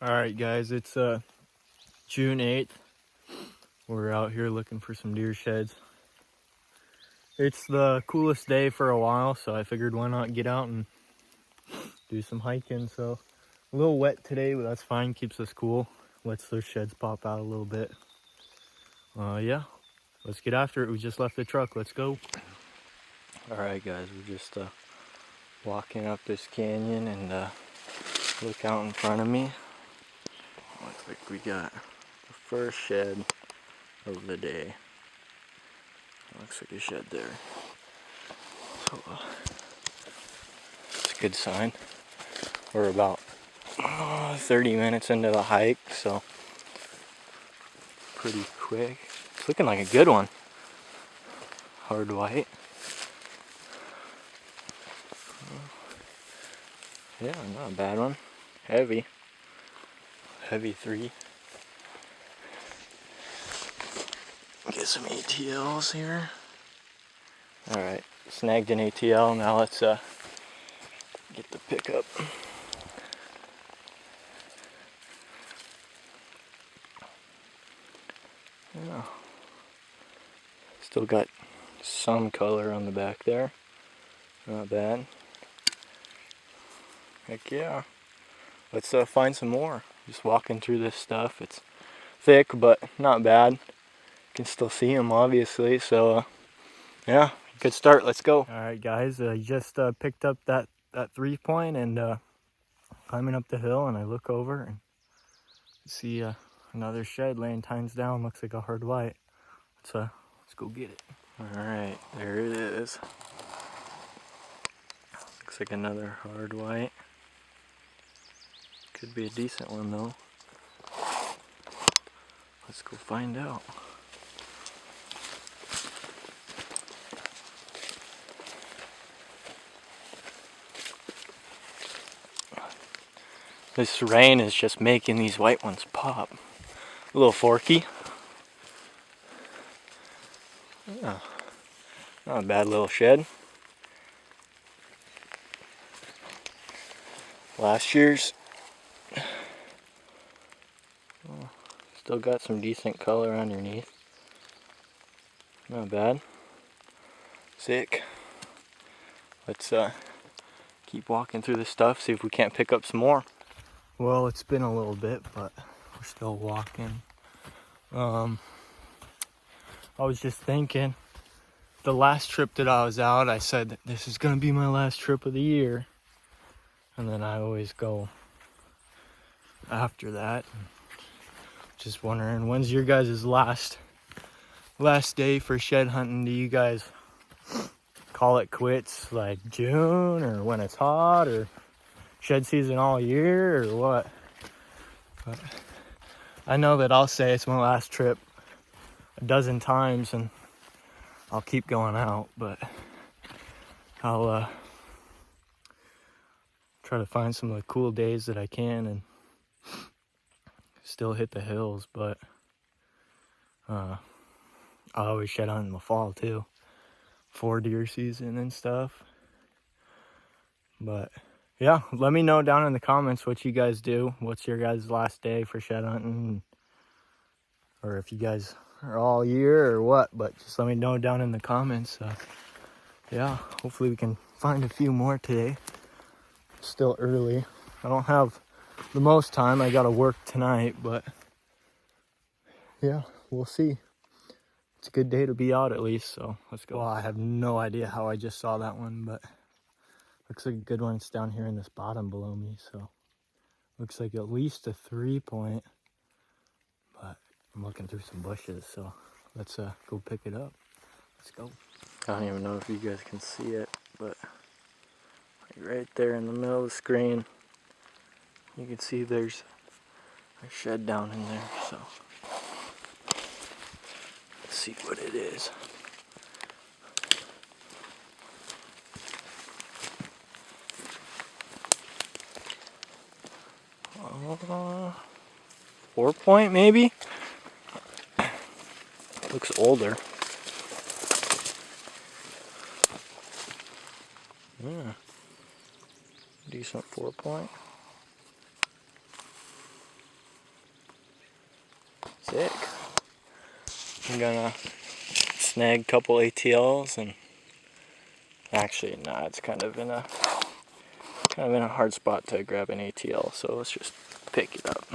Alright guys, it's June 8th. We're out here looking for some deer sheds. It's the coolest day for a while, so I figured why not get out and do some hiking. So a little wet today, but that's fine, keeps us cool. Lets those sheds pop out a little bit. Yeah, let's get after it. We just left the truck, let's go. Alright guys, we're just walking up this canyon and look out in front of me. Looks like we got the first shed of the day. Looks like a shed there. So it's a good sign. We're about 30 minutes into the hike, so pretty quick. It's looking like a good one. Hard white. Yeah, not a bad one. Heavy. Heavy 3. Get some ATLs here. Alright, snagged an ATL. Now let's get the pickup. Yeah. Still got some color on the back there. Not bad. Heck yeah. Let's find some more. Just walking through this stuff. It's thick, but not bad. Can still see them, obviously. So, yeah, good start. Let's go. All right, guys. I just picked up that 3-point and climbing up the hill, and I look over and see another shed laying tines down. Looks like a hard white. Let's go get it. All right, there it is. Looks like another hard white. Could be a decent one though. Let's go find out. This rain is just making these white ones pop. A little forky. Yeah, not a bad little shed. Last year's. Still got some decent color underneath. Not bad. Sick. Let's keep walking through this stuff, see if we can't pick up some more. Well, it's been a little bit, but we're still walking. I was just thinking, the last trip that I was out, I said that this is gonna be my last trip of the year. And then I always go after that. Just wondering, when's your guys' last day for shed hunting? Do you guys call it quits like June, or when it's hot, or shed season all year, or what? But I know that I'll say it's my last trip a dozen times and I'll keep going out, but I'll try to find some of the cool days that I can and still hit the hills. But I always shed hunt in the fall too, for deer season and stuff. But yeah, let me know down in the comments what you guys do. What's your guys' last day for shed hunting? Or if you guys are all year or what, but just let me know down in the comments. Yeah, hopefully we can find a few more today. It's still early. I don't have the most time. I gotta work tonight, but yeah, we'll see. It's a good day to be out at least, so let's go. Well, I have no idea how I just saw that one, but looks like a good one. It's down here in this bottom below me, so looks like at least a 3-point, but I'm looking through some bushes, so let's go pick it up. Let's go. I don't even know if you guys can see it, but right there in the middle of the screen, you can see there's a shed down in there, so let's see what it is. Uh, 4-point maybe? Looks older. Yeah. Decent 4-point. Sick. I'm gonna snag a couple ATLs and actually nah, it's kind of in a hard spot to grab an ATL, so let's just pick it up.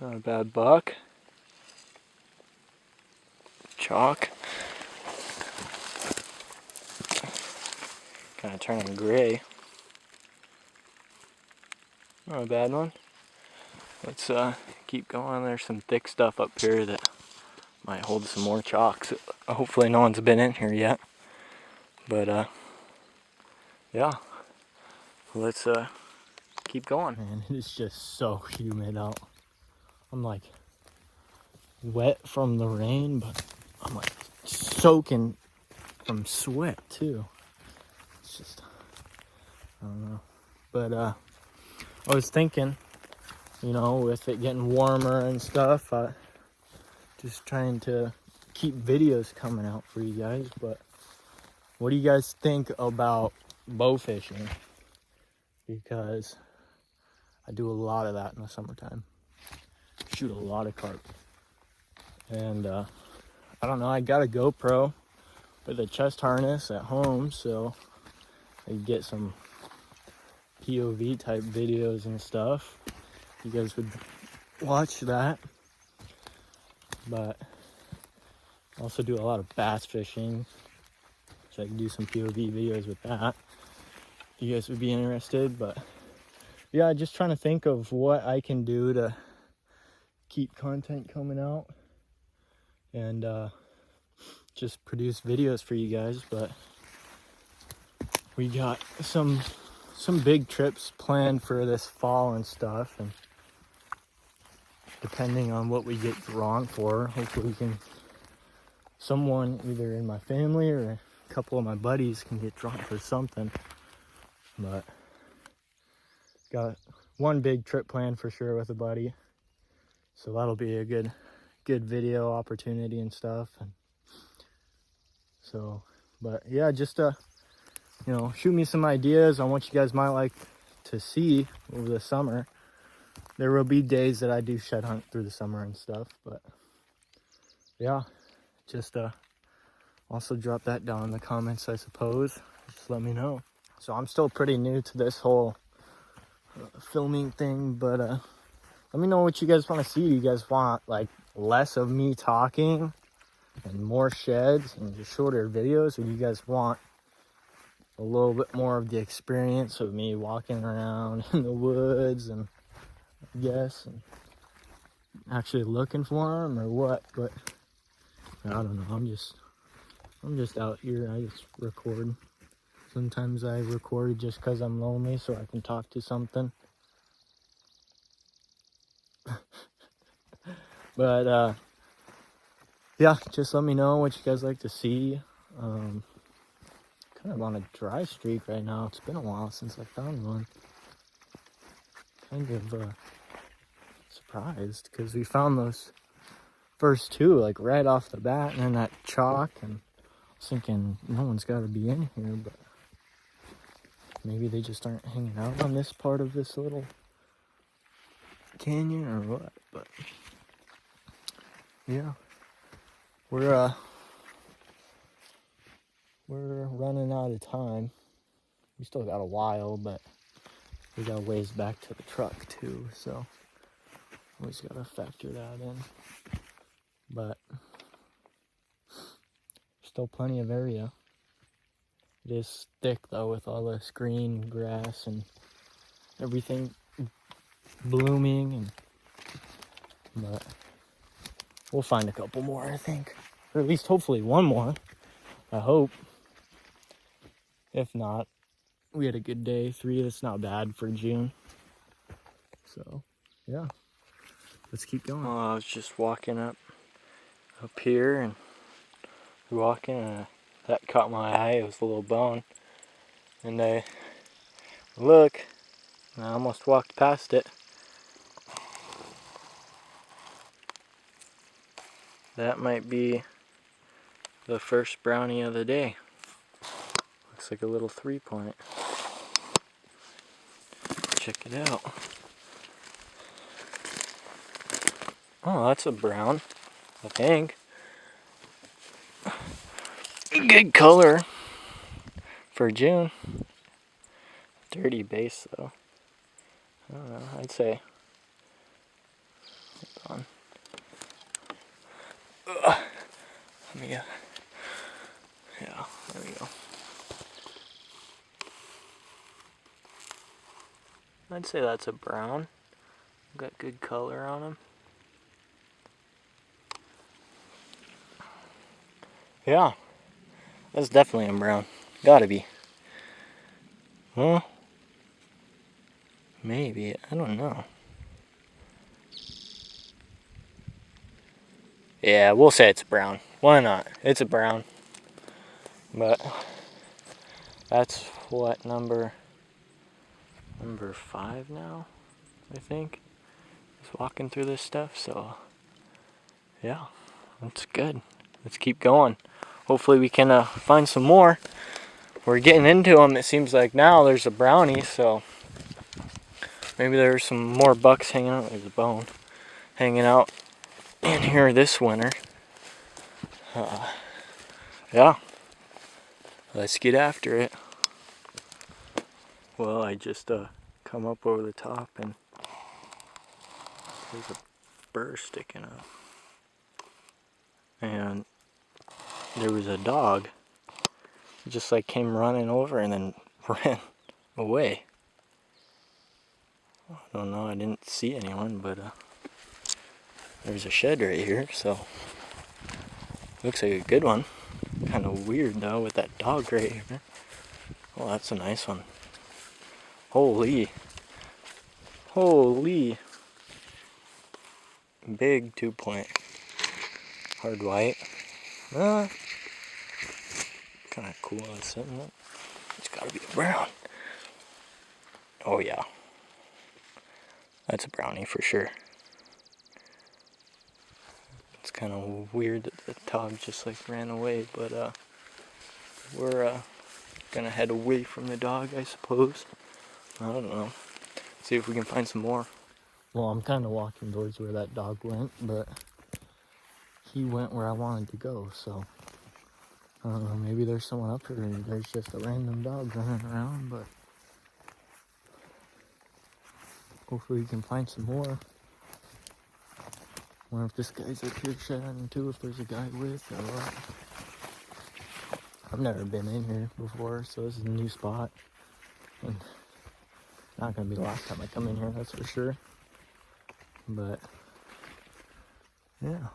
Not a bad buck. Chalk. Kind of turning gray. Not a bad one. Let's keep going. There's some thick stuff up here that might hold some more chalks. Hopefully no one's been in here yet. But yeah, let's keep going. Man, it's just so humid out. I'm like wet from the rain, but I'm like soaking from sweat too. It's just, I don't know. But I was thinking, you know, with it getting warmer and stuff, just trying to keep videos coming out for you guys. But what do you guys think about bow fishing? Because I do a lot of that in the summertime. Shoot a lot of carp. And I don't know, I got a GoPro with a chest harness at home, so I can get some POV type videos and stuff. You guys would watch that. But I also do a lot of bass fishing, so I can do some POV videos with that. You guys would be interested. But yeah, just trying to think of what I can do to keep content coming out and just produce videos for you guys. But we got some big trips planned for this fall and stuff, and depending on what we get drawn for, hopefully we can, someone either in my family or a couple of my buddies can get drawn for something. But got one big trip planned for sure with a buddy, so that'll be a good video opportunity and stuff. And so, but yeah, just you know, shoot me some ideas on what you guys might like to see over the summer. There will be days that I do shed hunt through the summer and stuff, but yeah, just also drop that down in the comments, I suppose. Just let me know. So I'm still pretty new to this whole filming thing, but let me know what you guys want to see. Do you guys want like less of me talking and more sheds and just shorter videos, or do you guys want a little bit more of the experience of me walking around in the woods and and actually looking for them, or what? But I don't know. I'm just out here. I just record. Sometimes I record just because I'm lonely, so I can talk to something. But yeah, just let me know what you guys like to see. Kind of on a dry streak right now. It's been a while since I found one. Kind of surprised, because we found those first two like right off the bat, and then that chalk, and I was thinking no one's got to be in here, but maybe they just aren't hanging out on this part of this little canyon or what. But yeah, we're running out of time. We still got a while, but we got a ways back to the truck too, so always gotta factor that in. But still plenty of area. It is thick though, with all this green grass and everything blooming, but we'll find a couple more, I think, or at least hopefully one more, I hope. If not, we had a good day. 3, that's not bad for June. So yeah, let's keep going. I was just walking up here and walking, and that caught my eye. It was a little bone, and I look, and I almost walked past it. That might be the first brownie of the day. Looks like a little 3-point. Check it out. Oh, that's a brown, I think. Good color for June. Dirty base though. I don't know, I'd say. Hold on. Let me, yeah, there we go. I'd say that's a brown. Got good color on them. Yeah, that's definitely a brown. Gotta be. Well, maybe, I don't know. Yeah, we'll say it's brown. Why not? It's a brown. But that's what, number 5 now, I think. Just walking through this stuff, so yeah, that's good. Let's keep going. Hopefully we can find some more. We're getting into them. It seems like now there's a brownie, so maybe there's some more bucks hanging out. There's a bone hanging out in here this winter. Yeah, let's get after it. Well, I just come up over the top and there's a burr sticking up. And there was a dog. It just like came running over and then ran away. I don't know, I didn't see anyone, but there's a shed right here, so looks like a good one. Kind of weird though with that dog right here. Oh, that's a nice one. Holy. Holy. Big 2-point. Hard white. Kind of cool, isn't it? It's gotta be a brown. Oh yeah. That's a brownie for sure. It's kind of weird that the dog just like ran away, but we're gonna head away from the dog, I suppose. I don't know. See if we can find some more. Well, I'm kind of walking towards where that dog went, but he went where I wanted to go, so I don't know, maybe there's someone up here and there's just a random dog running around, but hopefully we can find some more. I wonder if this guy's up here chatting too, if there's a guy with or what. I've never been in here before, so this is a new spot. And not gonna be the last time I come in here, that's for sure. But yeah,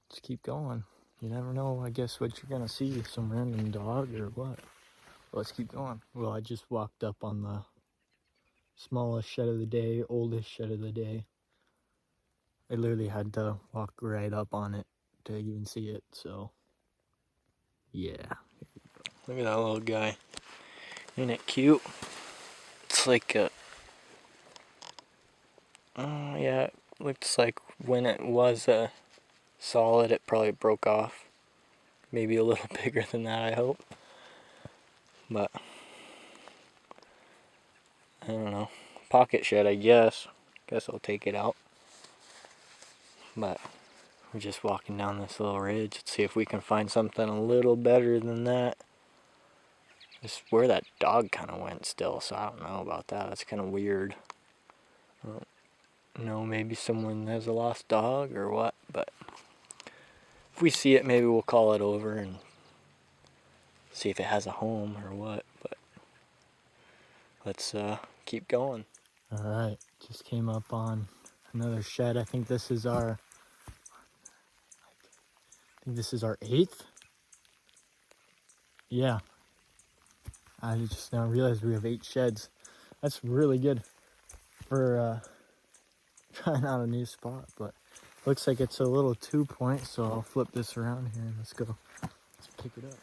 let's keep going. You never know, I guess, what you're gonna see, some random dog or what. Let's keep going. Well, I just walked up on the smallest shed of the day, oldest shed of the day. I literally had to walk right up on it to even see it, so yeah. Look at that little guy. Isn't it cute? It's like a... yeah, it looks like when it was solid, it probably broke off. Maybe a little bigger than that, I hope. But I don't know. Pocket shed, I guess. Guess I'll take it out. But we're just walking down this little ridge. Let's see if we can find something a little better than that. Just where that dog kind of went still, so I don't know about that. That's kind of weird. I don't know, maybe someone has a lost dog or what, but if we see it, maybe we'll call it over and see if it has a home or what, but let's keep going. Alright, just came up on another shed. I think this is our 8th. Yeah. I just now realized we have 8 sheds. That's really good for trying out a new spot, but looks like it's a little 2-point, so I'll flip this around here and let's go. Let's pick it up.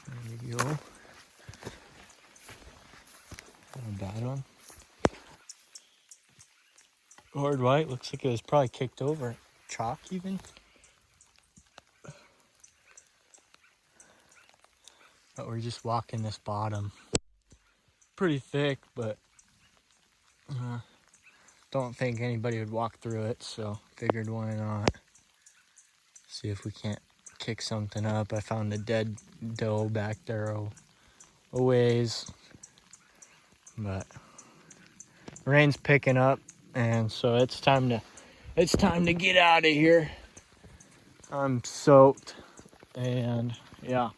There we go. Not a bad one. Hard white, looks like it was probably kicked over. Chalk even. But we're just walking this bottom. Pretty thick, but don't think anybody would walk through it, so figured why not. See if we can't kick something up. I found a dead doe back there a ways, but rain's picking up, and so it's time to get out of here. I'm soaked, and yeah,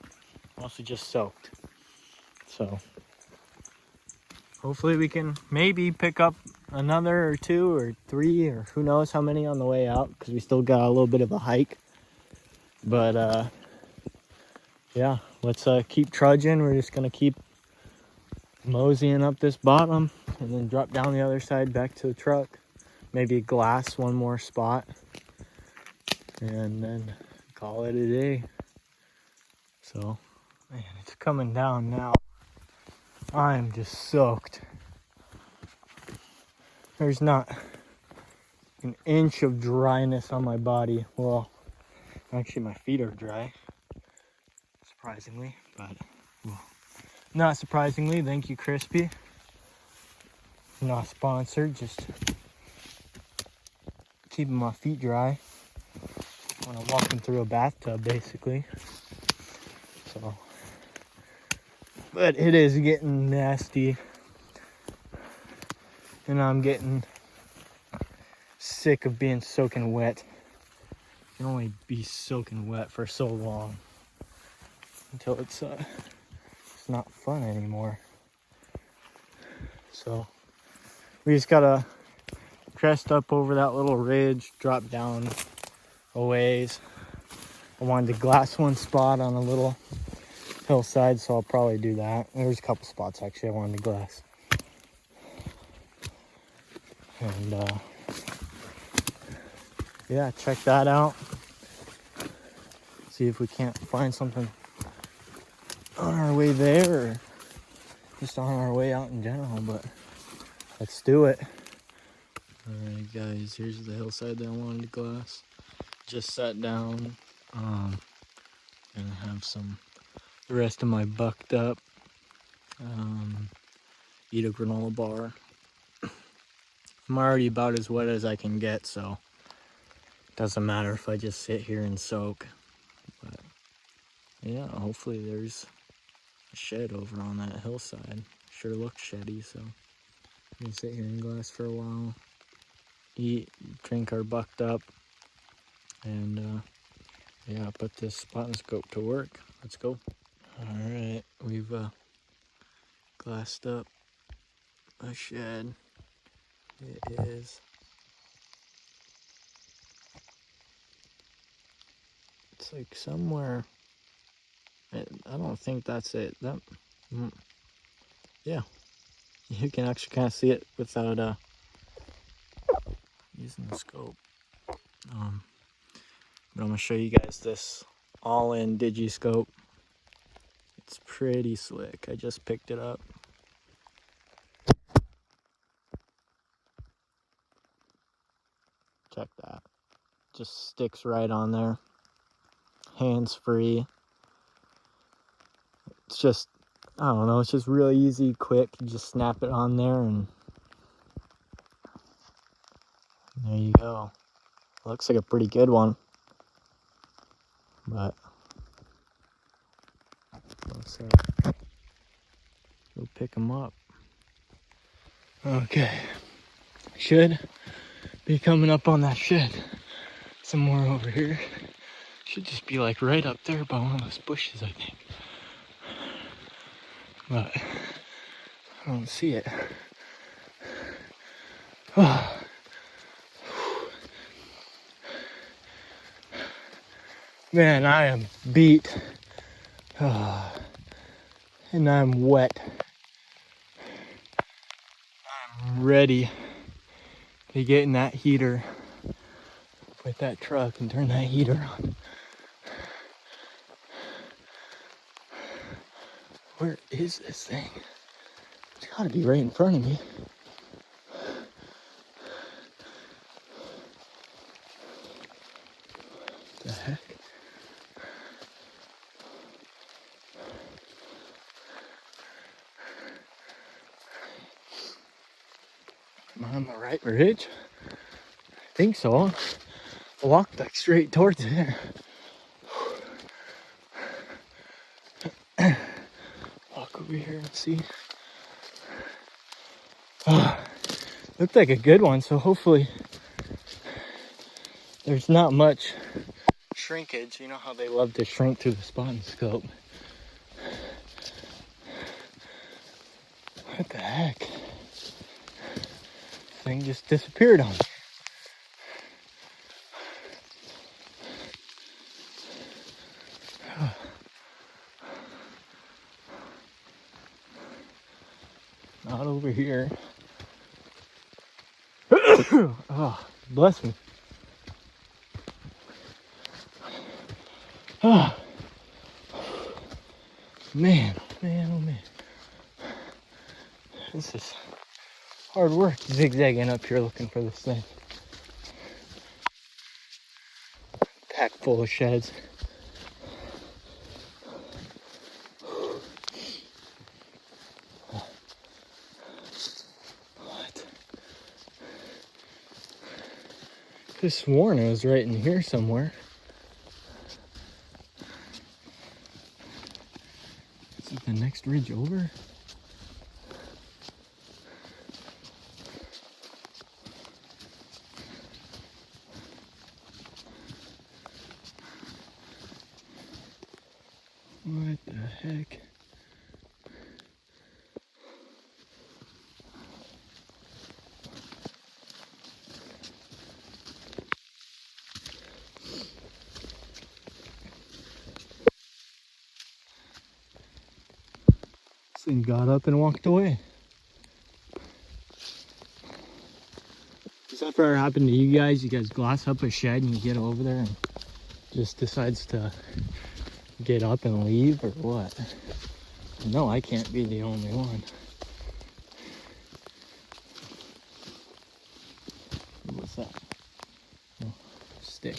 mostly just soaked. So hopefully we can maybe pick up another or 2 or 3 or who knows how many on the way out, because we still got a little bit of a hike. But yeah, let's keep trudging. We're just gonna keep moseying up this bottom and then drop down the other side back to the truck. Maybe glass one more spot and then call it a day. So, man, it's coming down now. I'm just soaked. There's not an inch of dryness on my body. Well, actually my feet are dry, surprisingly, but well, not surprisingly. Thank you, Crispy. Not sponsored, just keeping my feet dry when I'm walking through a bathtub, basically. So, but it is getting nasty, and I'm getting sick of being soaking wet. You can only be soaking wet for so long until it's not fun anymore. So we just gotta crest up over that little ridge, drop down a ways. I wanted to glass one spot on a little hillside, so I'll probably do that. There's a couple spots actually I wanted to glass. And yeah, check that out. See if we can't find something on our way there or just on our way out in general, but let's do it. Alright guys, here's the hillside that I wanted to glass. Just sat down, gonna have the rest of my bucked up, eat a granola bar. I'm already about as wet as I can get, so it doesn't matter if I just sit here and soak. But yeah, hopefully there's a shed over on that hillside. Sure looks sheddy, so I'm gonna sit here and glass for a while, eat, drink our bucked up, and yeah, put this spotting scope to work. Let's go. Alright, we've glassed up a shed. It is, it's like somewhere, I don't think that's it. Yeah, you can actually kind of see it without using the scope. But I'm gonna show you guys this all-in digi-scope. It's pretty slick. I just picked it up. Check that. Just sticks right on there. Hands-free. It's just, I don't know, it's just really easy, quick. You just snap it on there and there you go. Looks like a pretty good one. But let's go pick them up. Okay. Should be coming up on that shed. Somewhere over here. Should just be like right up there by one of those bushes, I think. But I don't see it. Oh. Man, I am beat. Oh. And I'm wet. I'm ready to get in that heater with that truck and turn that heater on. Where is this thing? It's gotta be right in front of me. What the heck? on the right ridge. I think so. I walked like straight towards it. Walk over here and see. Oh, looked like a good one, so hopefully there's not much shrinkage. You know how they love to shrink through the spotting scope. What the heck? Thing just disappeared on me. Not over here. Oh, bless me. Oh. Man, oh man. This is hard work zigzagging up here looking for this thing. Pack full of sheds. What? Could have sworn it was right in here somewhere. Is it the next ridge over? What the heck? This thing got up and walked away. Does that ever happen to you guys? You guys glass up a shed and you get over there and just decides to get up and leave, or what? No, I can't be the only one. What's that? Oh, stick.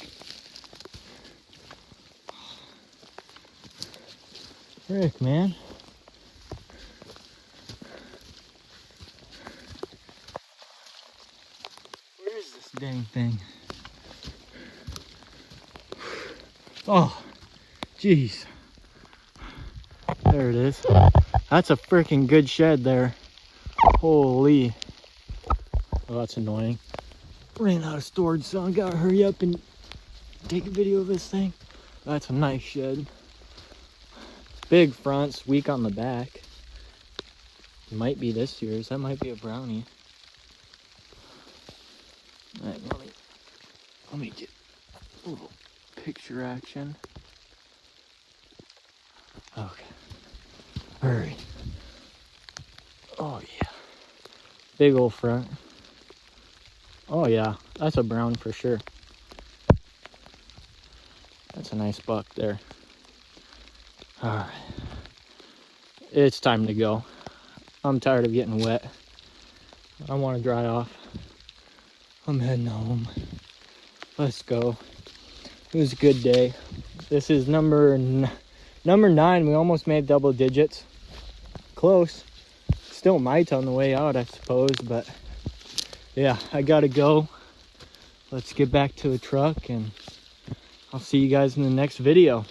Rick, man. Where is this dang thing? Oh, jeez. There it is. That's a freaking good shed there. Holy. Oh, that's annoying. Ran out of storage, so I gotta hurry up and take a video of this thing. That's a nice shed. Big fronts, weak on the back. Might be this year's. That might be a brownie. Alright, let me get a little picture action. Okay. Hurry. Oh yeah. Big old front. Oh yeah, that's a brown for sure. That's a nice buck there. Alright. It's time to go. I'm tired of getting wet. I want to dry off. I'm heading home. Let's go. It was a good day. This is number 9. We almost made double digits. Close. Still might on the way out, I suppose, but yeah, I gotta go. Let's get back to the truck and I'll see you guys in the next video.